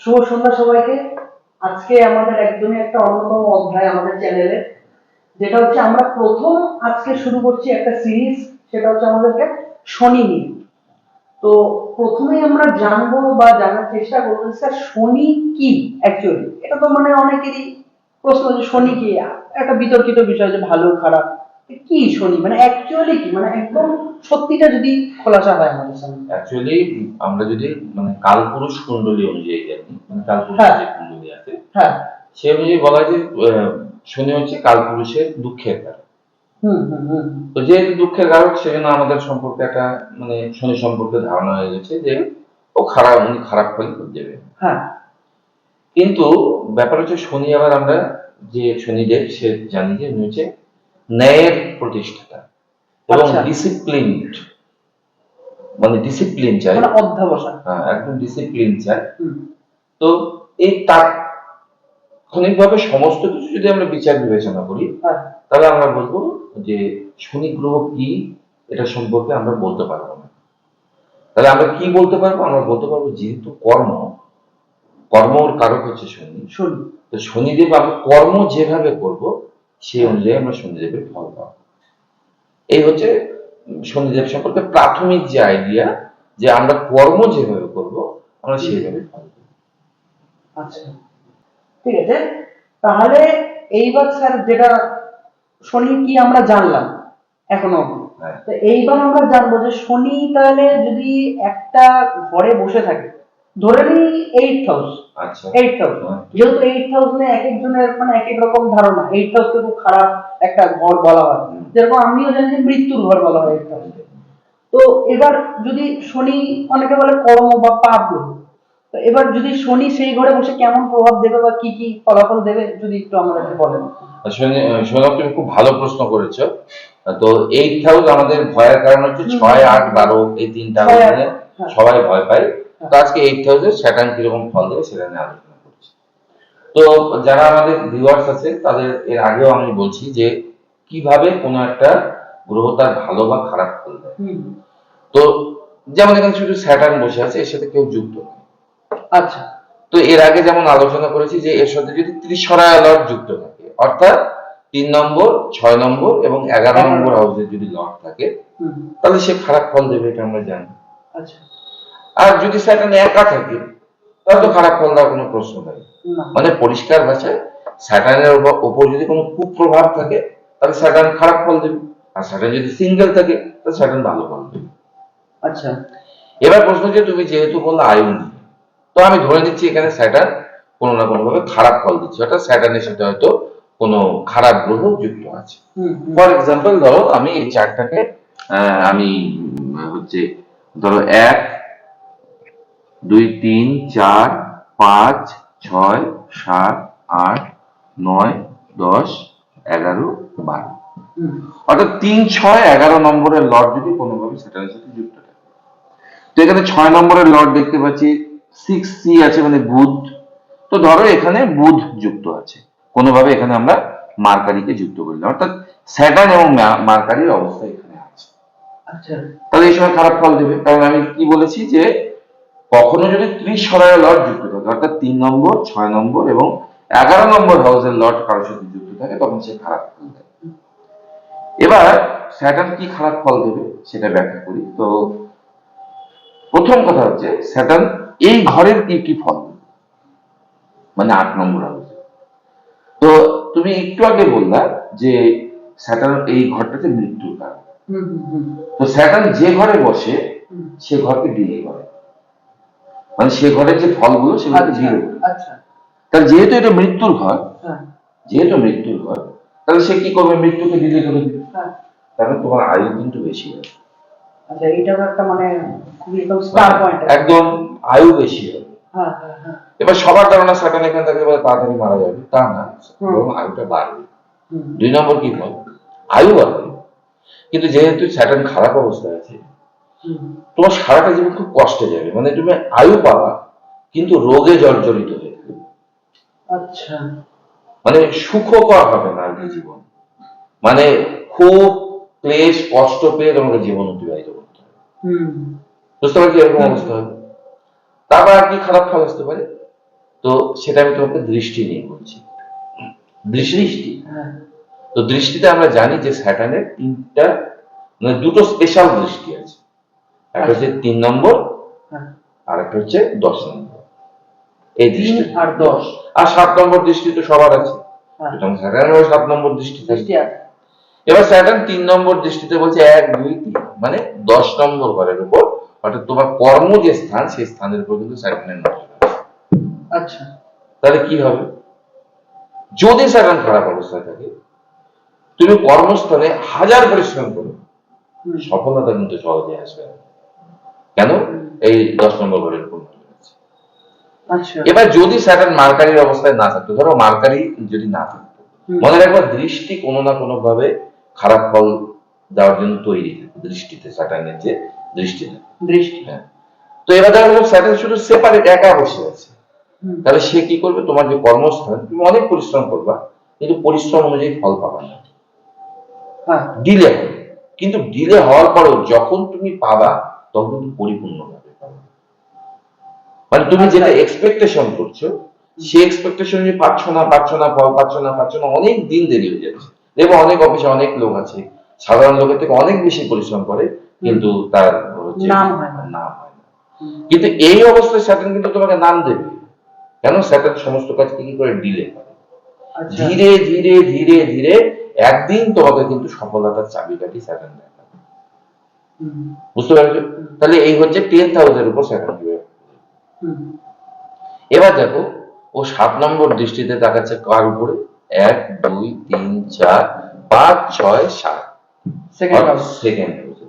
শুভ সন্ধ্যা সবাইকে। আজকে আমাদের একদমই একটা অন্যতম অধ্যায় আমাদের চ্যানেলে, যেটা হচ্ছে আমরা প্রথম আজকে শুরু করছি একটা সিরিজ, সেটা হচ্ছে আমাদেরকে শনি নিয়ে। তো প্রথমেই আমরা জানবো বা জানার চেষ্টা করবো স্যার শনি কি অ্যাকচুয়ালি। এটা তো মানে অনেকেরই প্রশ্ন যে শনি কি, একটা বিতর্কিত বিষয় যে ভালো খারাপ কি শনি মানে অ্যাকচুয়ালি কি, মানে একদম সত্যিটা যদি খোলাসা হয় আমাদের সামনে। অ্যাকচুয়ালি আমরা যদি মানে কালপুরুষ কুণ্ডলী অনুযায়ী জানি, মানে কালপুরুষের যে কুণ্ডলী আছে হ্যাঁ সে অনুযায়ী বলা হয় যে শনি হচ্ছে কালপুরুষের দুঃখের কারণ। তো যেহেতু দুঃখের কারক, সেজন্য আমাদের সম্পর্কে একটা মানে শনি সম্পর্কে ধারণা হয়ে গেছে যে ও খারাপ, উনি খারাপ ফল দেবে। হ্যাঁ কিন্তু ব্যাপার হচ্ছে শনি আবার আমরা যে শনিদেব সে জানি যে উনি হচ্ছে ন্যায়ের প্রতিষ্ঠাতা এবং ডিসিপ্লিনড, মানে ডিসিপ্লিন চাই, মানে অধ্যবসায়। হ্যাঁ একদম ডিসিপ্লিন চাই। তো এই তাৎক্ষণিকভাবে সমস্ত কিছু যদি আমরা বিচার বিবেচনা করি, তাহলে আমরা বলবো যে শনি গ্রহ কি এটা সম্পর্কে আমরা বলতে পারবো না। তাহলে আমরা কি বলতে পারবো? আমরা বলতে পারবো যেহেতু কর্মর কারক হচ্ছে শনি, তো শনিদেব আমরা কর্ম যেভাবে করব সেই অনুযায়ী আমরা শনিদেবের ফল পাবো। এই হচ্ছে শনিদেব সম্পর্কে প্রাথমিক যে আইডিয়া, যে আমরা কর্ম যেভাবে করব আমরা সেইভাবে ফল পাবো। আচ্ছা ঠিক আছে, তাহলে এইবার স্যার যেটা শনি কি আমরা জানলাম এখনো, তো এইবার আমরা জানবো যে শনি তাহলে যদি একটা ঘরে বসে থাকে, ধরে নিই 8th হাউস, আচ্ছা 8th হাউস, যেহেতু 8th হাউসে এক একজনের মানে এক এক রকম ধারণা, 8th হাউসকে খুব খারাপ একটা ঘর বলা হয়, যেরকম আমিও জানি যে মৃত্যুর ঘর বলা হয় 8th হাউসকে। তো এবার যদি শনি অনেকে বলে কর্ম বা পাপ গ্রহ, তো এবার যদি শনি সেই ঘরে বসে কেমন প্রভাব দেবে বা কি কি ফলাফল দেবে যদি একটু আমাদেরকে বলেন। শোনো, তুমি খুব ভালো প্রশ্ন করেছো। তো 8th হাউস আমাদের ভয়ের কারণ হচ্ছে 6, 8, 12 এই তিনটা হাউসে সবাই ভয় পায়। তো আজকে 8th হাউসে স্যাটার্ন কিরকম ফল দেবে সেটা নিয়ে আলোচনা করছি। তো যারা আমাদের ভিউয়ার্স আছে তাদের এর আগেও আমি বলছি যে কিভাবে কোনো একটা গ্রহ তার ভালো বা খারাপ ফল দেয়। তো যেমন এখানে শুধু স্যাটার্ন বসে আছে, এর সাথে কেউ যুক্ত নেই। আচ্ছা, তো এর আগে যেমন আলোচনা করেছি যে এর সাথে যদি ত্রিসরায়া লর্ড যুক্ত থাকে, অর্থাৎ 3 নম্বর, 6 নম্বর এবং 11 নম্বর হাউসে যদি লর্ড থাকে, তাহলে সে খারাপ ফল দেবে, এটা আমরা জানি। আচ্ছা, আর যদি স্যাটার্ন একা থাকে তাহলে তো খারাপ ফল দেওয়ার কোনো প্রশ্ন নেই। মানে পরিষ্কার ভাষায় স্যাটার্নের উপর যদি কোনো কুপ্রভাব থাকে তাহলে স্যাটার্ন খারাপ ফল দেবে, আর স্যাটার্ন যদি সিঙ্গেল থাকে তাহলে স্যাটার্ন ভালো ফল দেবে। আচ্ছা, এবার প্রশ্ন যে তুমি যেহেতু বললে আয়ু নেই, তো আমি ধরে নিচ্ছি এখানে স্যাটার্ন কোনো না কোনো ভাবে খারাপ ফল দিচ্ছে, অর্থাৎ স্যাটার্নের সাথে হয়তো কোনো খারাপ গ্রহ যুক্ত আছে। ফর এক্সাম্পল ধরো আমি এই চারটাকে আমি হচ্ছে ধরো 1, 2, 3, 4, 5, 6, 7, 8, 9, 10, 11, 12, অর্থাৎ 3, 6, 11 নম্বরের লর্ড যদি কোনোভাবে স্যাটার্নের সাথে যুক্ত থাকে। তো এখানে 6 নম্বরের লর্ড দেখতে পাচ্ছি 6C আছে, মানে বুধ। তো ধরো এখানে বুধ যুক্ত আছে, কোনোভাবে এখানে আমরা মার্কারিকে যুক্ত করলাম, অর্থাৎ স্যাটার্ন এবং মার্কারির অবস্থা এখানে আছে। আচ্ছা, তাহলে এই সময় খারাপ ফল দেবে, কারণ আমি কি বলেছি যে কখনো যদি ত্রিসরায়া লর্ড যুক্ত থাকে, অর্থাৎ 3 নম্বর, 6 নম্বর এবং 11 নম্বর হাউসের লর্ড কারোর সাথে যুক্ত থাকে, তখন সে খারাপ ফল দেয়। এবার স্যাটার্ন কি খারাপ ফল দেবে সেটা ব্যাখ্যা করি। তো প্রথম কথা হচ্ছে স্যাটার্ন এই ঘরের কি কি ফল দেবে, মানে 8 নম্বর হাউসে। তো তুমি একটু আগে বললা যে স্যাটার্ন এই ঘরটাতে মৃত্যুর কারণ। তো স্যাটার্ন যে ঘরে বসে সে ঘরকে ডিলে করে, মানে সে ঘরের যে ফলগুলো সেগুলোকে ডিলে করে। তাহলে যেহেতু এটা মৃত্যুর ঘর, তাহলে সে কি করবে? মৃত্যুকে ডিলে করে দিবে, তাহলে তোমার আয়ু কিন্তু বেশি হবে। আচ্ছা, এটাও একটা মানে খুবই একদম স্টার পয়েন্ট, একদম আয়ু বেশি হবে। এবার সবার ধারণা স্যাটার্ন এখানে থাকলে বলে তাড়াতাড়ি মারা যাবে, তা না, বরং আয়ুটা বাড়বে। 2 নম্বর কি ফল? আয়ু বাড়বে। কিন্তু যেহেতু স্যাটার্ন খারাপ অবস্থায় আছে, তোমার সারাটা জীবন খুব কষ্টে যাবে, মানে তুমি আয়ু পাবা কিন্তু রোগে জর্জরিত হয়ে যাবে। আচ্ছা, মানে সুখকর হবে না জীবন, মানে খুব ক্লেশ কষ্ট পেয়ে তোমাকে জীবন অতিবাহিত করতে হবে। বুঝতে পারছি এরকম অবস্থা হবে। তারপর আর কি খারাপ ফল আসতে পারে? তো সেটা আমি তোমাকে দৃষ্টি নিয়ে বলছি। দৃষ্টি, হ্যাঁ তো দৃষ্টিতে আমরা জানি যে স্যাটার্নের তিনটা মানে দুটো স্পেশাল দৃষ্টি আছে, একটা হচ্ছে 3 নম্বর হ্যাঁ আর একটা হচ্ছে 10 নম্বর। এই 3 দৃষ্টি আর 10 আর 7 নম্বর দৃষ্টি তো সবার আছে, হ্যাঁ সুতরাং স্যাটার্নেরও 7 নম্বর দৃষ্টি থাকে। দৃষ্টি আছে। এবার স্যাটার্ন 3 নম্বর দৃষ্টিতে বলছে 1 2 3 মানে 10 নম্বর ঘরের উপর, অর্থাৎ তোমার কর্ম যে স্থান সেই স্থানের উপর কিন্তু স্যাটার্নের নজর আছে। আচ্ছা তাহলে কি হবে, যদি স্যাটার্ন খারাপ অবস্থায় থাকে তুমি কর্মস্থলে হাজার পরিশ্রম করো, হুম, সফলতা কিন্তু সহজে আসবে না। কেন? এই 10 নম্বর ঘরের উপর নজর আছে। আচ্ছা এবার যদি স্যাটার্ন মার্কারির অবস্থায় না থাকতো, ধরো মার্কারি যদি না থাকতো, হুম, মনে রাখবা দৃষ্টি কোনো না কোনো ভাবে খারাপ ফল দেওয়ার জন্য তৈরি থাকে, দৃষ্টিতে স্যাটার্নের যে দৃষ্টিতে। দৃষ্টি হ্যাঁ, তো এবার দেখা গেল স্যাটার্ন শুধু সেপারেট একা বসে আছে, হুম, তাহলে সে কি করবে, তোমার যে কর্মস্থান তুমি অনেক পরিশ্রম করবা কিন্তু পরিশ্রম অনুযায়ী ফল পাবা না, হ্যাঁ ডিলে হবে। কিন্তু ডিলে হওয়ার পরেও যখন তুমি পাবা তখন কিন্তু পরিপূর্ণভাবে পাবা, মানে তুমি যেটা এক্সপেকটেশন করছো সেই এক্সপেকটেশন অনুযায়ী পাচ্ছ না ফল পাচ্ছ না, অনেক দিন দেরি হয়ে যাচ্ছে। দেখবো অনেক অফিসে অনেক লোক আছে সাধারণ লোকের থেকে অনেক বেশি পরিশ্রম করে কিন্তু তার হচ্ছে নাম হয় না। নাম হয় না। হুম, কিন্তু এই অবস্থায় স্যাটার্ন কিন্তু তোমাকে নাম দেবে, কেন? স্যাটার্ন সমস্ত কাজকে কি করে ডিলে করে, আচ্ছা ধীরে ধীরে ধীরে ধীরে একদিন তোমাকে কিন্তু সফলতার চাবিকাঠি স্যাটার্ন দেখাবে। হুম, বুঝতে পারছো? তাহলে এই হচ্ছে 10th হাউসের উপর স্যাটার্ন কিভাবে। হুম, এবার দেখো ও 7 নম্বর দৃষ্টিতে তাকাচ্ছে কার উপরে, 1 2 3 4 5 6 7 সেকেন্ড হাউস সেকেন্ড হাউসে।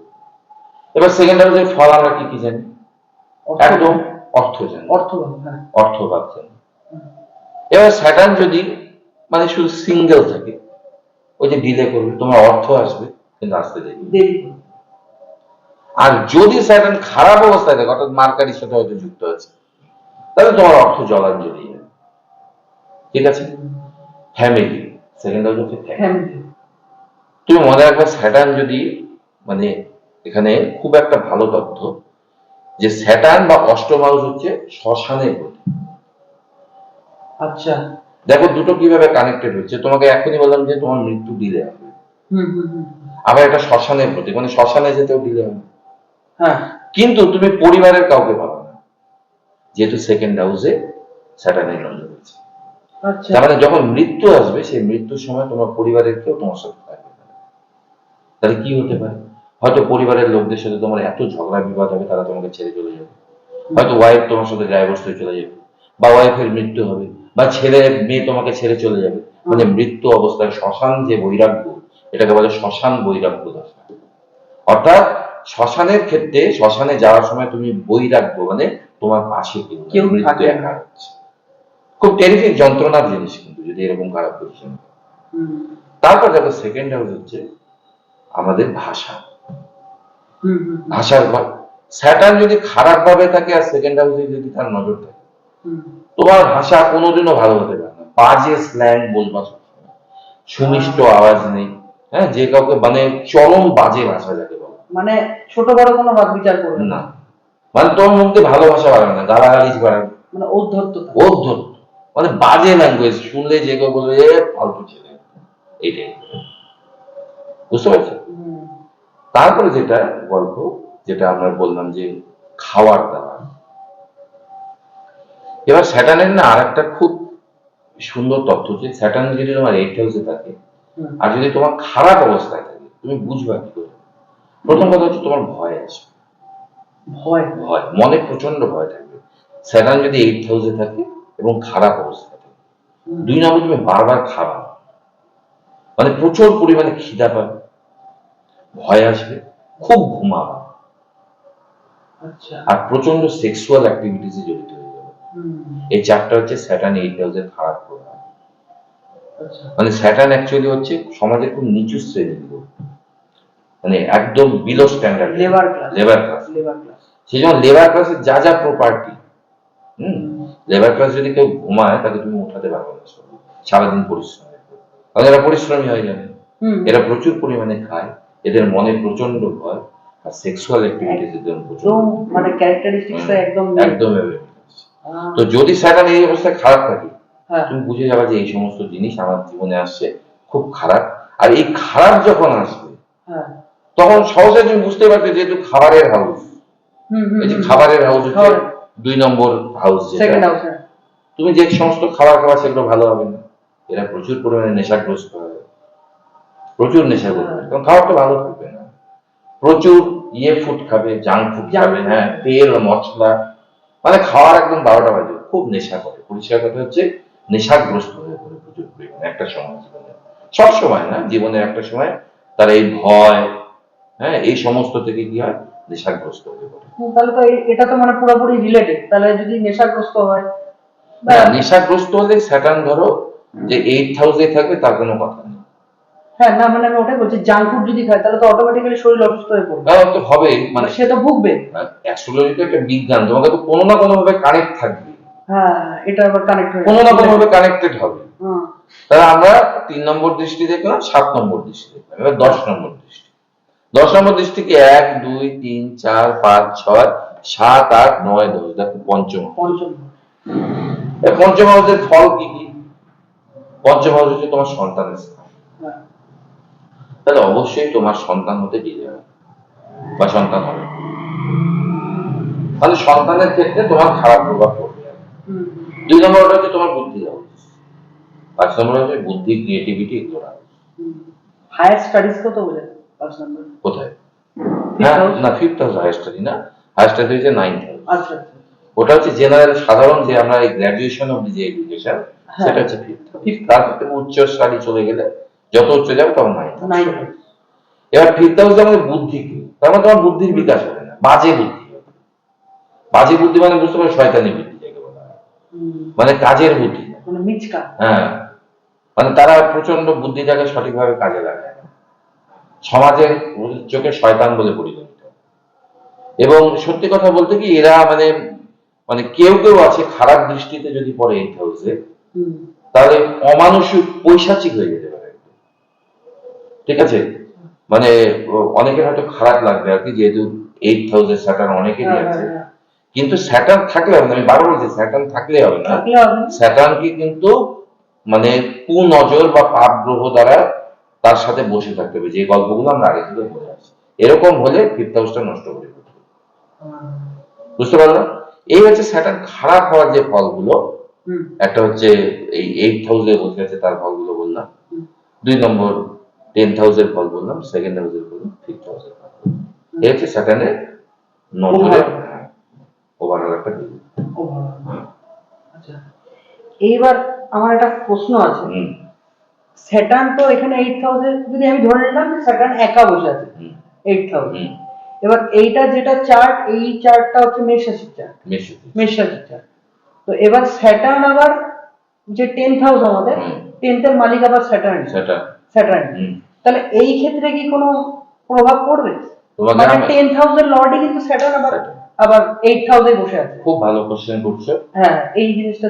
এবার সেকেন্ড হাউসের ফল আমরা কি কি জানি? একদম অর্থ জানি, অর্থ হ্যাঁ অর্থভাব জানি। হুম, এবার স্যাটার্ন যদি মানে শুধু সিঙ্গেল থাকে, ওই যে ডিলে করবে, তোমার অর্থ আসবে কিন্তু আসতে দেরি। দেরি আর যদি স্যাটার্ন খারাপ অবস্থায় থাকে, অর্থাৎ মার্কারির সাথে হয়তো যুক্ত আছে, তাহলে তোমার অর্থ জলাঞ্জলি। ঠিক আছে? ফ্যামিলি, সেকেন্ড হাউস হচ্ছে ফ্যামিলি। ফ্যামিলি তুমি মনে রাখবে স্যাটার্ন যদি মানে এখানে খুব একটা ভালো তথ্য যে স্যাটার্ন বা অষ্টম হাউস হচ্ছে শ্মশানের প্রতি। আচ্ছা দেখো দুটো কিভাবে কানেক্টেড হচ্ছে, তোমাকে এখনই বললাম যে তোমার মৃত্যু ডিলে হবে, হুম হুম হুম আবার এটা শ্মশানের প্রতি, মানে শ্মশানে যেতেও ডিলে হবে। হ্যাঁ কিন্তু তুমি পরিবারের কাউকে পাবে না, যেহেতু সেকেন্ড হাউসে স্যাটার্নের নজর আছে। আচ্ছা তার মানে যখন মৃত্যু আসবে সেই মৃত্যুর সময় তোমার পরিবারের কেউ তোমার সাথে থাকবে না। তাহলে কি হতে পারে, হয়তো পরিবারের লোকদের সাথে তোমার এত ঝগড়া বিবাদ হবে তারা তোমাকে ছেড়ে চলে যাবে, হয়তো ওয়াইফ তোমার সাথে ডাইভোর্স হয়ে চলে যাবে, বা ওয়াইফের মৃত্যু হবে, বা ছেলে মেয়ে তোমাকে ছেড়ে চলে যাবে। মানে মৃত্যু অবস্থায় শ্মশান যে বৈরাগ্য, এটাকে বলে শ্মশান বৈরাগ্য দশা। অর্থাৎ শ্মশানের ক্ষেত্রে শ্মশানে যাওয়ার সময় তুমি বৈরাগ্য মানে তোমার পাশে কেউ মৃত্যু থাকে না। একা হচ্ছে, খুব টেরিফিক যন্ত্রণার জিনিস কিন্তু যদি এরকম খারাপ পজিশন। হুম তারপর দেখো সেকেন্ড হাউস হচ্ছে আমাদের ভাষা, হুম হুম ভাষার ঘর। স্যাটার্ন যদি খারাপ ভাবে থাকে আর সেকেন্ড হাউসে যদি তার নজর থাকে, হুম তোমার ভাষা কোনোদিনও ভালো হতে পারে না, বাজে স্ল্যাং বলবা সবসময়, সুমিষ্ট আওয়াজ নেই, হ্যাঁ, যে কাউকে মানে চরম বাজে ভাষা যাকে বলে মানে ছোট বড় কোনো বাদ বিচার করবে না না, মানে তোমার মুখে ভালো ভাষা বাড়াবে না, গালাগালিজ বাড়াবে, মানে ঔদ্ধত্য অধ্যত্ত, মানে বাজে ল্যাঙ্গুয়েজ, শুনলে যে কেউ বলবে এ ফালতু ছেলে, এইটাই। বুঝতে পারছো? হুম তারপরে যেটা গল্প, যেটা আমরা বললাম যে খাওয়ার দাওয়ার। এবার স্যাটার্নের না আর একটা খুব সুন্দর তথ্য যে স্যাটার্ন যদি তোমার 8th হাউসে থাকে হুম আর যদি তোমার খারাপ অবস্থায় থাকে, তুমি বুঝবা কি করে? প্রথম কথা হচ্ছে তোমার ভয় আসবে, ভয় ভয়, মনে প্রচন্ড ভয় থাকবে স্যাটার্ন যদি 8th হাউসে থাকে এবং খারাপ অবস্থায় থাকে। হুম, 2 নম্বর, তুমি বারবার খাবা, মানে প্রচুর পরিমাণে খিদা পাবে, ভয় আসবে, খুব ঘুমাবা, আচ্ছা আর প্রচন্ড সেক্সুয়াল অ্যাক্টিভিটিসে জড়িত হয়ে যাবে। হুম এই চারটা হচ্ছে স্যাটার্ন 8th হাউসের খারাপ প্রভাব। আচ্ছা মানে স্যাটার্ন অ্যাকচুয়ালি হচ্ছে সমাজের খুব নিচু শ্রেণীর লোক, মানে একদম below standard, labour class labour class. Labour class সেই জন্য লেবার ক্লাসের যা যা প্রপার্টি, লেবার ক্লাস যদি কেউ ঘুমায় তাকে তুমি উঠাতে পারবে না সারাদিন পরিশ্রমের পর। কারণ এরা পরিশ্রমী হয়ে যাবে, হুম এরা প্রচুর পরিমাণে খায়, এদের মনে প্রচন্ড ভয়, আর সেক্সুয়াল অ্যাক্টিভিটিস এদের প্রচুর, একদম মানে ক্যারেক্টারিস্টিক্স একদম একদম এভাবে। তো যদি স্যাটার্ন এই অবস্থায় খারাপ থাকে, হ্যাঁ তুমি বুঝে যাবে যে এই সমস্ত জিনিস আমার জীবনে আসছে খুব খারাপ। আর এই খারাপ যখন আসবে হ্যাঁ তখন সহজে তুমি বুঝতে পারবে, যেহেতু খাবারের হাউস, এই যে খাবারের হাউস হচ্ছে খাবার। 2 নম্বর হাউস, সেকেন্ড যেটা হাউস। তুমি যে সমস্ত খাবার খাবার সেগুলো ভালো হবে না। এরা প্রচুর পরিমাণে নেশাগ্রস্ত হবে, প্রচুর নেশা করবে, কারণ খাবারটা ভালো থাকবে না। প্রচুর ফুড খাবে, জাঙ্ক ফুড খাবে, হ্যাঁ, তেল মশলা, মানে খাওয়ার একদম 12টা বাজে, খুব নেশা করে। পরিষ্কার কথা হচ্ছে নেশাগ্রস্ত হয়ে পড়ে প্রচুর পরিমাণে একটা সময় জীবনে, সব সময় না, জীবনের একটা সময় তার এই ভয়, হ্যাঁ, এই সমস্ত থেকে কি হয়, নেশাগ্রস্ত হয়ে পড়ে। তাহলে তো এটা তো মানে পুরোপুরি রিলেটেড। তাহলে যদি নেশাগ্রস্ত হয় বা নেশাগ্রস্ত হলে স্যাটার্ন ধরো যে 8th হাউসে থাকবে, তার কোনো কথা নেই। হ্যাঁ না মানে আমি ওটাই বলছি, জাঙ্ক ফুড যদি খায় তাহলে তো অটোমেটিক্যালি শরীর অসুস্থ হয়ে পড়বে। হ্যাঁ, তো হবেই, মানে সে তো ভুগবে। অ্যাস্ট্রোলজি তো একটা বিজ্ঞান, তোমাকে তো কোনো না কোনো ভাবে কানেক্ট থাকবে, হ্যাঁ এটা আবার কানেক্ট হয়ে কোনো না কোনো ভাবে কানেক্টেড হবে। হুম। তাহলে আমরা 3 নম্বর দৃষ্টি দেখলাম, 7 নম্বর দৃষ্টি দেখলাম, এবার 10 নম্বর দৃষ্টি। 10 নম্বর দৃষ্টি কি 1 2 3 4 5 6 7 8 9 10, দেখো পঞ্চম। এই পঞ্চম হাউসের ফল কি কি? পঞ্চম হাউস হচ্ছে তোমার সন্তানের স্থান। হ্যাঁ। তাহলে অবশ্যই তোমার সন্তান হতে ডিলে হবে বা সন্তান হবে, তাহলে সন্তানের ক্ষেত্রে তোমার খারাপ প্রভাব পড়বে। 2 নম্বর হচ্ছে তোমার বুদ্ধি হাউস। 5 নম্বর হচ্ছে বুদ্ধি, ক্রিয়েটিভিটি, এগুলো হাউস। হায়ার স্টাডিজ কত বলে 5 নম্বর? কোথায়? না না, 5th হাউস হায়ার স্টাডি না, হায়ার স্টাডি হচ্ছে 9th হাউস। আচ্ছা আচ্ছা। ওটা হচ্ছে জেনারেল, সাধারণ, যে আমরা এই গ্র্যাজুয়েশন অবধি যে এডুকেশন, সেটা হচ্ছে 5th হাউস। তারপর থেকে উচ্চ স্টাডি চলে গেলে, যত উচ্চ যাবে তখন 9th হাউস। এবার 5th হাউস আমাদের বুদ্ধি কি, তার মানে তোমার বুদ্ধির বিকাশ হবে না, বাজে বুদ্ধি হবে। বাজে বুদ্ধি মানে বুঝতে পারো শয়তানি বুদ্ধি যাকে বলা হয়, মানে কাজের বুদ্ধি, মানে মিচকা। হ্যাঁ, মানে তারা প্রচন্ড বুদ্ধিটাকে সঠিকভাবে কাজে লাগায় না, সমাজের চোখে শয়তান বলে পরিগণিত। এবং সত্যি কথা বলতে কি, এরা মানে মানে কেউ কেউ আছে খারাপ দৃষ্টিতে যদি পড়ে 8th হাউসে, তাহলে অমানসিক পৈশাচিক হয়ে যেতে পারে, ঠিক আছে? মানে অনেকের হয়তো খারাপ লাগবে আর কি, যেহেতু 8th হাউসে স্যাটার্ন অনেকেরই আছে, কিন্তু স্যাটার্ন থাকলে হবে না, আমি বারবার বলছি স্যাটার্ন থাকলে হবে না। স্যাটার্নকে কিন্তু মানে কুনজর বা পাপ গ্রহ দ্বারা তার সাথে বসে থাকতে হবে, যে গল্পগুলো আমরা আগে থেকে বলে আসছি। এরকম হলে 5th হাউসটা নষ্ট করে ফেলবে, বুঝতে পারলাম? এই হচ্ছে স্যাটার্ন খারাপ হওয়ার যে ফলগুলো। একটা হচ্ছে এই 8th হাউসে বসে আছে, তার ফলগুলো বললাম। 2 নম্বর 10th হাউসের ফল বললাম, 2nd হাউসের বললাম, 5th হাউসের ফল। এই হচ্ছে স্যাটার্নের নজরের ওভারঅল একটা দিক। আচ্ছা, এইবার আমার একটা প্রশ্ন আছে। স্যাটার্ন তো এখানে 8th হাউসে, যদি আমি ধরে নিলাম যে স্যাটার্ন একা বসে আছে 8th হাউসে, এবার এইটা যেটা চার্ট, এই চার্টটা হচ্ছে মেষ রাশির চার্ট, মেষ রাশির চার্ট। তো এবার স্যাটার্ন আবার যে 10th হাউস, আমাদের 10th এর মালিক আবার স্যাটার্ন। তাহলে এই ক্ষেত্রে কি কোনো প্রভাব পড়বে? মানে 10th হাউসের লর্ডই কিন্তু স্যাটার্ন আবার 8th হাউসে বসে আছে। খুব ভালো কোশ্চেন করছো। হ্যাঁ, এই জিনিসটা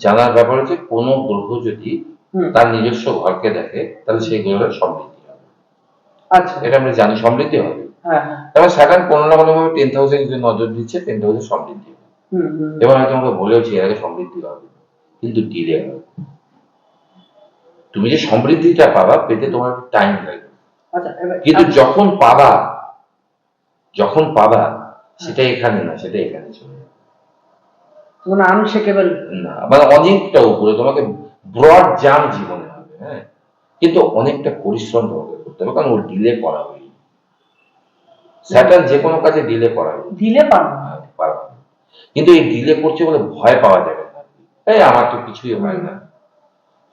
জানার ব্যাপার হচ্ছে, কোন গ্রহ যদি তার নিজস্ব ঘরকে দেখে, তাহলে সেই গ্রহের সমৃদ্ধি হবে। আচ্ছা, এটা আমরা জানি, সমৃদ্ধি হবে। হ্যাঁ, তবে স্যাটার্ন কোনো না কোনো ভাবে 10th হাউসে যদি নজর দিচ্ছে, 10th হাউসে সমৃদ্ধি হবে। এবং আমি তোমাকে বলেওছি এর আগে, সমৃদ্ধি হবে কিন্তু ডিলে হবে। তুমি যে সমৃদ্ধিটা পাবা, পেতে তোমার টাইম লাগবে। কিন্তু যখন পাবা সেটা এখানে না, সেটা এখানে চলে যাবে, মানে আনশেকেবল না, মানে অনেকটা উপরে, তোমাকে ব্রড জাম্প জীবনে হবে। হ্যাঁ, কিন্তু অনেকটা পরিশ্রম তোমাকে করতে হবে, কারণ ও ডিলে করা হবে। স্যাটার্ন যে কোনো কাজে ডিলে করা হবে, ডিলে পারবে, কিন্তু এই ডিলে করছে বলে ভয় পাওয়া যাবে না। এই আমার তো কিছুই হয় না,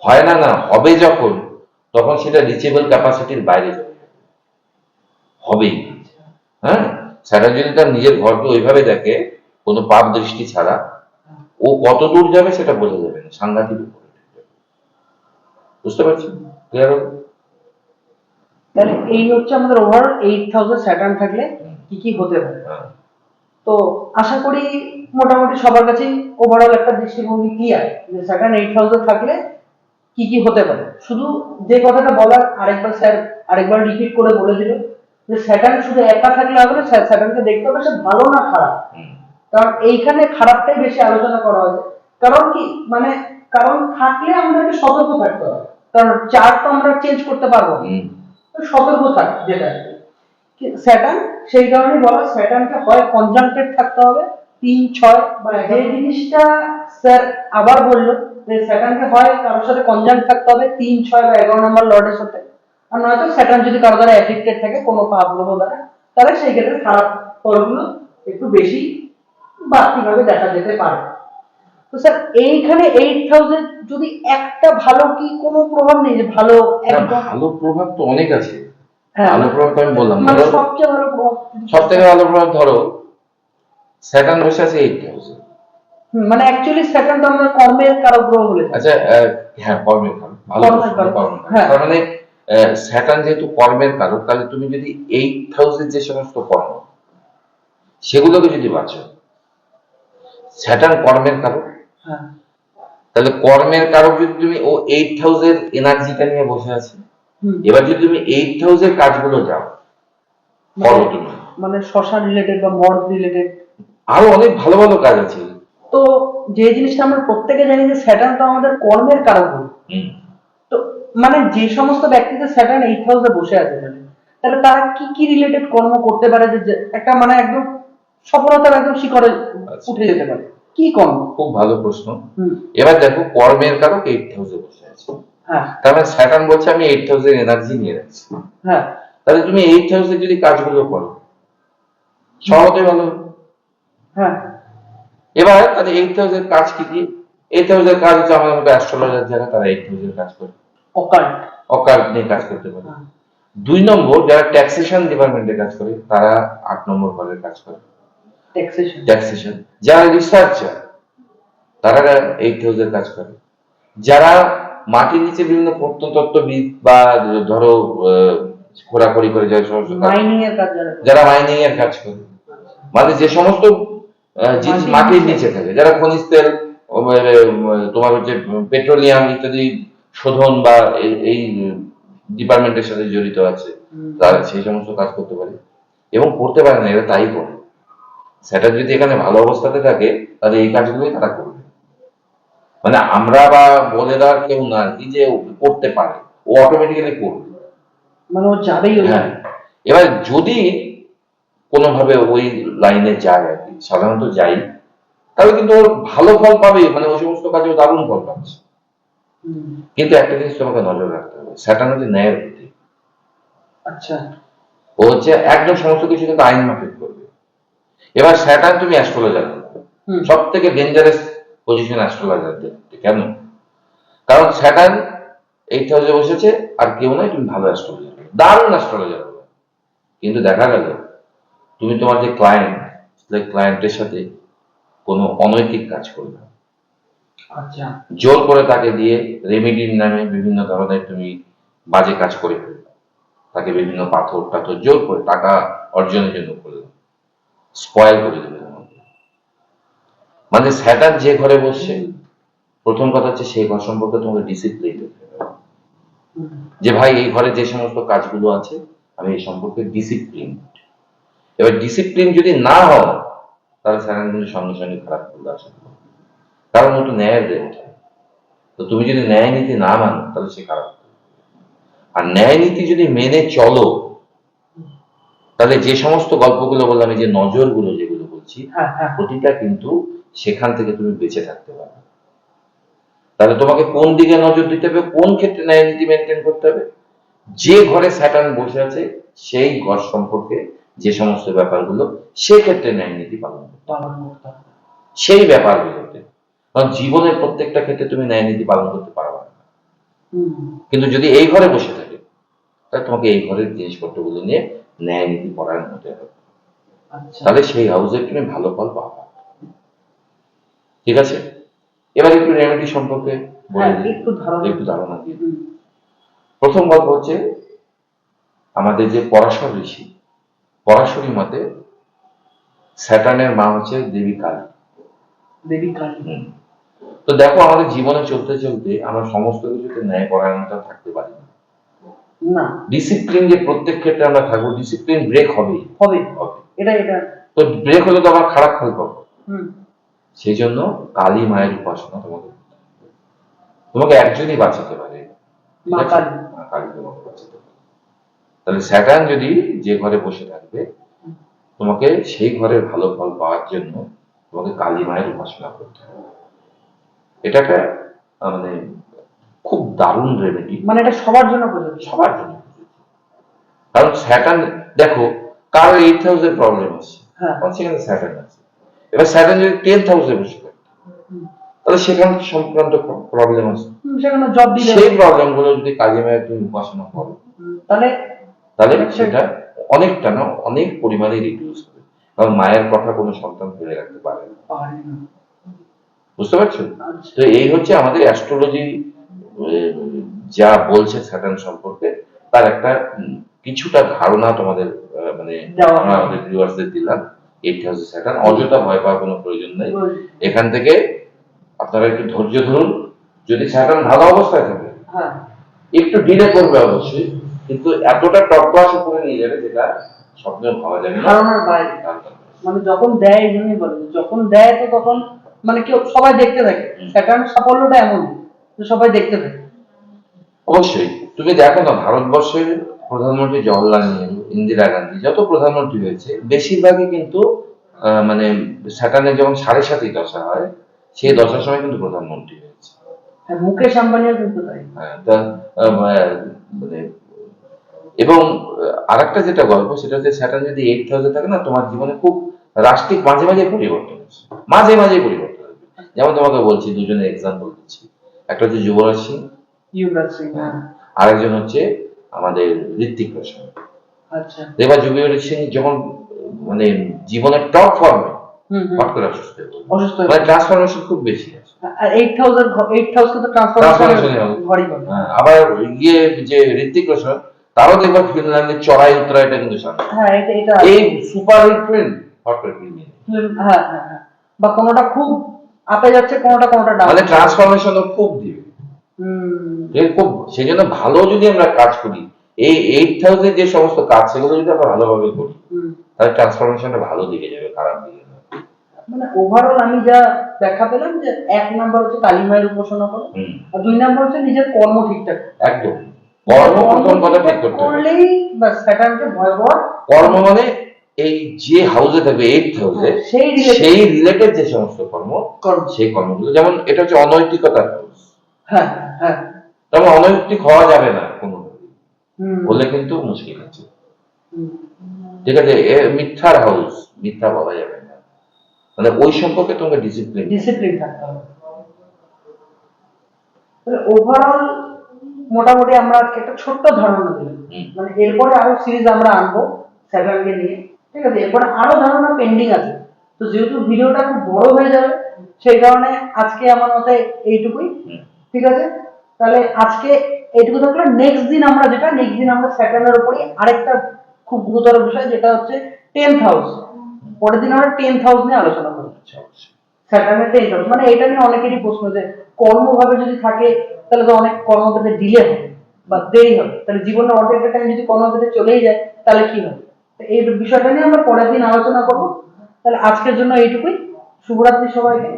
হয় না, না হবে যখন, তখন সেটা রিচেবল ক্যাপাসিটির বাইরে চলে যাবে, হবেই। হ্যাঁ, স্যাটার্ন যদি তার নিজের ঘরকে ওইভাবে দেখে, কোনো পাপ দৃষ্টি ছাড়া, ও কত দূর যাবে সেটা বোঝা যাবে না, সাংঘাতিক উপরে। বুঝতে পারছি? ক্লিয়ার হবে? তাহলে এই হচ্ছে আমাদের ওভারঅল 8th হাউসে স্যাটার্ন থাকলে কি কি হতে পারে। তো আশা করি মোটামুটি সবার কাছেই ওভারঅল একটা দৃষ্টিভঙ্গি ক্লিয়ার, যে স্যাটার্ন 8th হাউসে থাকলে কি কি হতে পারে। শুধু যে কথাটা বলার, আরেকবার স্যার আরেকবার রিপিট করে বলে দিল যে স্যাটার্ন শুধু একা থাকলে হবে না, স্যাটার্নকে দেখতে হবে সে ভালো না খারাপ। কারণ এইখানে খারাপটাই বেশি আলোচনা করা হয়েছে। কারণ কি মানে কারণ থাকলে আমাদেরকে সতর্ক থাকতে হবে, কারণ চার্ট তো আমরা চেঞ্জ করতে পারবো না, তো সতর্ক থাক যেটা স্যাটার্ন। সেই কারণেই বলা স্যাটার্নকে হয় কনজাংক্টেড থাকতে হবে 3, 6 বা যে জিনিসটা স্যার আবার বললো যে স্যাটার্নকে হয় কারোর সাথে কনজাংক্ট থাকতে হবে 3, 6 বা 11 নম্বর লর্ডের সাথে, আর নয়তো স্যাটার্ন যদি কারো দ্বারা অ্যাফেক্টেড থাকে কোনো পাপ গ্রহ দ্বারা, তাহলে সেই ক্ষেত্রে খারাপ ফলগুলো একটু বেশি বাড়তিভাবে দেখা যেতে পারে। তো স্যার এইখানে 8000 যদি একটা ভালো কি কোনো প্রভাব নেই যে ভালো একদম? ভালো প্রভাব তো অনেক আছে। হ্যাঁ, ভালো প্রভাব তো আমি বললাম, মানে সবচেয়ে ভালো প্রভাব, সব থেকে ভালো প্রভাব ধরো স্যাটার্ন বসে আছে 8000। মানে অ্যাকচুয়ালি স্যাটার্ন তো আমরা কর্মের কারক গ্রহ বলে থাকি। আচ্ছা, হ্যাঁ কর্মের কারক, ভালো কর্মের কারক, কর্মের কারক। হ্যাঁ। তার মানে স্যাটার্ন যেহেতু কর্মের কারক, তাহলে তুমি যদি 8000 যে সমস্ত কর্ম সেগুলোকে যদি বাঁচো, স্যাটার্ন কর্মের কারক, হ্যাঁ, তাহলে কর্মের কারক যদি তুমি ও 8000 এনার্জিটা নিয়ে বসে আছে, এবার যদি তুমি 8000 কাজগুলো যাও করো তুমি, মানে শ্মশান রিলেটেড বা মর্গ রিলেটেড আরো অনেক ভালো ভালো কাজ আছে। তো যে জিনিসটা আমরা প্রত্যেকে জানি যে স্যাটার্ন তো আমাদের কর্মের কারক গ্রহ। তো মানে যে সমস্ত ব্যক্তিদের স্যাটার্ন 8000 বসে আছে তাহলে তারা কি কি রিলেটেড কর্ম করতে পারে যে একটা মানে একদম সফলতার একদম শিখরে উঠে যেতে পারে? কি কর্ম? খুব ভালো প্রশ্ন। এবার দেখো কর্মের কারক 8000 বসে আছে, হ্যাঁ, তার মানে স্যাটার্ন বলছে আমি 8000 এনার্জি নিয়ে রাখছি, হ্যাঁ, তাহলে তুমি 8000 যদি কাজগুলো করো সহজে ভালো। হ্যাঁ, এবার তাহলে 8000 কাজ কি কি? 8000 কাজ হচ্ছে আমাদের মতো অ্যাস্ট্রোলজার যারা, তারা 8000 কাজ করে, অকাল্ট অকাল্ট নিয়ে কাজ করতে পারে। 2 নম্বর যারা ট্যাক্সেশন ডিপার্টমেন্টে কাজ করে তারা 8 নম্বর ঘরের কাজ করে, ট্যাক্সেশন। যারা রিসার্চার তারা 8000 কাজ করে। যারা মাটির নিচে বিভিন্ন প্রত্নতত্ত্ববিদ বা ধরো খোঁড়াখড়ি করে যারা সমস্ত মাইনিং এর কাজ, যারা মাইনিং এর কাজ করে, মানে যে সমস্ত জিনিস মাটির নিচে থাকে, যারা খনিজ তেল, তোমার হচ্ছে পেট্রোলিয়াম ইত্যাদি শোধন বা এই ডিপার্টমেন্টের সাথে জড়িত আছে, তারা সেই সমস্ত কাজ করতে পারে। এবং করতে পারে না, এরা তাই করে। সেটা যদি এখানে ভালো অবস্থাতে থাকে তাহলে এই কাজগুলোই তারা করবে। মানে আমরা বা বলে দেওয়ার কেউ না আর কি যে করতে পারে, ও অটোমেটিক্যালি করবে, মানে ও যাবেই। হ্যাঁ। এবার যদি কোনোভাবে ওই লাইনে যায় আর কি, সাধারণত যাই, তাহলে কিন্তু ওর ভালো ফল পাবে, মানে ওই সমস্ত কাজে দারুণ ফল পাচ্ছে। কিন্তু একটা জিনিস তোমাকে নজর রাখতে হবে, স্যাটার্ন হচ্ছে ন্যায়ের প্রতীক। আচ্ছা, ও হচ্ছে একদম সমস্ত কিছু কিন্তু আইন মাফিক করবে। এবার স্যাটার্ন তুমি অ্যাস্ট্রোলজার, সব থেকে ডেঞ্জারাস পজিশন অ্যাস্ট্রোলজারদের। কেন? কারণ স্যাটার্ন 8000 বসেছে, আর কেউ নয় তুমি ভালো অ্যাস্ট্রোলজার, দারুণ অ্যাস্ট্রোলজার হবে, কিন্তু দেখা গেল তুমি তোমার যে ক্লায়েন্টের সাথে কোনো অনৈতিক কাজ করবে, আচ্ছা, জোর করে তাকে দিয়ে রেমেডির নামে বিভিন্ন ধরনের তুমি বাজে কাজ করে ফেলবে, তাকে বিভিন্ন পাথর টাথর জোর করে টাকা অর্জনের জন্য করলে স্পয়েল করে দেবে। মানে স্যাটার্ন যে ঘরে বসছে, প্রথম কথা হচ্ছে সেই ঘর সম্পর্কে তোমাকে ডিসিপ্লিন দিতে হবে, যে ভাই এই ঘরে যে সমস্ত কাজগুলো আছে আমি এই সম্পর্কে ডিসিপ্লিন। এবার ডিসিপ্লিন যদি না হয় তাহলে স্যাটার্ন কিন্তু সঙ্গে সঙ্গে খারাপ করবে আসে, কারণ ও তো ন্যায়ের দেবতা। তো তুমি যদি ন্যায় নীতি না মানো তাহলে সে খারাপ। আর ন্যায় নীতি যদি মেনে চলো তাহলে যে সমস্ত গল্পগুলো বললাম, এই যে নজরগুলো যেগুলো বলছি, প্রতিটা কিন্তু সেখান থেকে তুমি বেঁচে থাকতে পারবে। তাহলে তোমাকে কোন দিকে নজর দিতে হবে, কোন ক্ষেত্রে ন্যায় নীতি মেনটেন করতে হবে, যে ঘরে স্যাটার্ন বসে আছে সেই ঘর সম্পর্কে যে সমস্ত ব্যাপারগুলো, সেক্ষেত্রে ন্যায় নীতি পালন করতে হবে সেই ব্যাপারগুলোতে। কারণ জীবনের প্রত্যেকটা ক্ষেত্রে তুমি ন্যায় নীতি পালন করতে পারবে না। কিন্তু যদি এই ঘরে বসে থাকে তাহলে তোমাকে এই ঘরের জিনিসপত্রগুলো নিয়ে ন্যায় নীতি পরায়ণ হতে হবে, তাহলে সেই হাউসে তুমি ভালো ফল পাবে। ঠিক আছে, এবার একটু রেমেডি সম্পর্কে একটু ধারণা দিয়ে। প্রথম গল্প হচ্ছে আমাদের যে পরাশর ঋষি, পরাশরী মতে স্যাটার্নের মা হচ্ছে দেবী কালী। তো দেখো আমাদের জীবনে চলতে চলতে আমরা সমস্ত কিছুতে ন্যায় পরায়ণতা থাকতে পারি না। ডিসিপ্লিন যে প্রত্যেক ক্ষেত্রে আমরা থাকবো, ডিসিপ্লিন ব্রেক হবেই হবে। তো ব্রেক হলে তো আবার খারাপ ফল পাবো। সেই জন্য কালী মায়ের উপাসনা তোমাকে করতে হবে। তোমাকে একজনই বাঁচাতে পারে, ঠিক মা আছে? কালী। মা কালী তোমাকে বাঁচাতে পারে। তাহলে স্যাটার্ন যদি যে ঘরে বসে থাকবে, তোমাকে সেই ঘরের ভালো ফল পাওয়ার জন্য তোমাকে কালী মায়ের উপাসনা করতে হবে। এটা একটা মানে খুব দারুণ রেমেডি, মানে এটা সবার জন্য প্রযোজ্য। সবার জন্য। কারণ স্যাটার্ন দেখো, কারো 8th হাউসের প্রবলেম আছে, হ্যাঁ। কারণ সেখানে স্যাটার্ন আছে। এবার স্যাটার্ন যদি 10th হাউসে বসে থাকে, তাহলে সেখানে সংক্রান্ত প্রবলেম আছে। সেখানে জব দিলে সেই প্রবলেম গুলো যদি কালী মায়ের তুমি উপাসনা করো, তাহলে তাহলে সেটা অনেকটা না অনেক পরিমাণে রিডিউস হবে। কারণ মায়ের কথা কোনো সন্তান ফেলে রাখতে পারে না, বুঝতে পারছো? তো এই হচ্ছে আমাদের অ্যাস্ট্রোলজি যা বলছে স্যাটার্ন সম্পর্কে, তার একটা কিছুটা ধারণা তোমাদের মানে আমরা আমাদের ভিউয়ার্সদের দিলাম। 8th হাউসে স্যাটার্ন, অযথা ভয় পাওয়ার কোনো প্রয়োজন নেই। এখান থেকে আপনারা একটু ধৈর্য ধরুন। যদি স্যাটার্ন ভালো অবস্থায় থাকে, একটু ডিলে করবে অবশ্যই, কিন্তু এতটা টপ ক্লাস উপরে নিয়ে যাবে যেটা স্বপ্নেও ভাবা যাবে না। ধারণার বাইরে। মানে যখন দেয়, এই জন্যই বলে যখন দেয় তো তখন মানে কেউ সবাই দেখতে থাকে। স্যাটার্ন সাফল্যটা এমন যে সবাই দেখতে থাকে। অবশ্যই তুমি দেখো না, ভারতবর্ষের প্রধানমন্ত্রী জওহরলাল নেহরু, ইন্দিরা গান্ধী, যত প্রধানমন্ত্রী হয়েছে বেশিরভাগই কিন্তু মানে স্যাটার্নের যখন 7.5 দশা হয়, সেই দশার সময় কিন্তু প্রধানমন্ত্রী হয়েছে। মুকেশ আম্বানিও কিন্তু তাই। হ্যাঁ, মানে এবং আরেকটা যেটা গল্প, সেটা হচ্ছে স্যাটার্ন যদি 8th হাউসে থাকে না, তোমার জীবনে খুব রাষ্ট্রিক মাঝে মাঝে পরিবর্তন হচ্ছে, মাঝে মাঝে পরিবর্তন হবে। যেমন তোমাকে বলছি, দুজনের এক্সাম্পল দিচ্ছি। একটা হচ্ছে যুবরাজ সিং, আরেকজন হচ্ছে আমাদের ঋত্বিক রোশন। আচ্ছা। এবার যুবরাজ সিং যখন মানে জীবনের টপ ফর্মে, হট করে অসুস্থ হয়ে, মানে ট্রান্সফরমেশন খুব বেশি আছে। আর 8th হাউসকে তো ট্রান্সফরমেশন ঘরই বলে। আবার গিয়ে যে ঋত্বিক রোশন, তারও দেখবা ফিনল্যান্ডের চড়াই উত্তরাইটা কিন্তু সামনে। হ্যাঁ, এটা এই সুপার হিট ফিল্ম হট করে ফিল্ম। হ্যাঁ, বা কোনোটা খুব আপে যাচ্ছে, কোনোটা ডাউন, মানে ট্রান্সফরমেশন খুব দিবে। খুব সেই জন্য ভালো যদি আমরা কাজ করি, এই 8th হাউসে যে সমস্ত কাজ, সেগুলো যদি আমরা ভালোভাবে করি, তাহলে ট্রান্সফরমেশনটা ভালো দিকে যাবে, খারাপ দিকে না। মানে ওভারঅল আমি যা ব্যাখ্যা পেলাম যে 1 নাম্বার হচ্ছে কালী মায়ের উপাসনা করো, আর 2 নাম্বার হচ্ছে নিজের কর্ম ঠিকঠাক। একদম কর্ম প্রথম কথা ঠিক করতে হবে। করলেই বাস স্যাটার্নকে ভয় পাওয়ার। কর্ম মানে এই যে হাউসে থাকবে 8th হাউসে, সেই রিলেটেড যে সমস্ত কর্ম, সেই কর্মগুলো, যেমন এটা হচ্ছে অনৈতিকতার হাউস। হ্যাঁ, তেমন অনৈতিক হওয়া যাবে না কোনোভাবে, বলে কিন্তু মুশকিল আছে। ঠিক আছে, মিথ্যার হাউস, মিথ্যা বলা যাবে না, মানে ওই সম্পর্কে তোমাকে ডিসিপ্লিন থাকতে হবে। ওভারঅল মোটামুটি আমরা আজকে একটা ছোট্ট ধারণা দিলাম। মানে এরপরে আরো সিরিজ আমরা আনবো স্যাটার্নকে নিয়ে, ঠিক আছে? এরপরে আরো ধারণা পেন্ডিং আছে। তো যেহেতু ভিডিওটা খুব বড় হয়ে যাবে, সেই কারণে আজকে আমার মতে এইটুকুই, ঠিক আছে? তাহলে আজকে এইটুকু থাকলো। নেক্সট দিন আমরা স্যাটার্নের উপরে আরেকটা খুব গুরুতর বিষয়, যেটা হচ্ছে 10th হাউস। পরের দিন আমরা 10th হাউস নিয়ে আলোচনা করবো। স্যাটার্নের 10th হাউস, মানে এটা নিয়ে অনেকেরই প্রশ্ন যে কর্মভাবে যদি থাকে, তাহলে তো অনেক কর্মক্ষেত্রে ডিলে হবে বা দেরি হবে। তাহলে জীবনের অর্ধেকটা টাইম যদি কর্মক্ষেত্রে চলেই যায়, তাহলে কি হবে? এই বিষয়টা নিয়ে আমরা পরের দিন আলোচনা করবো। তাহলে আজকের জন্য এইটুকুই। শুভরাত্রি সবাইকে।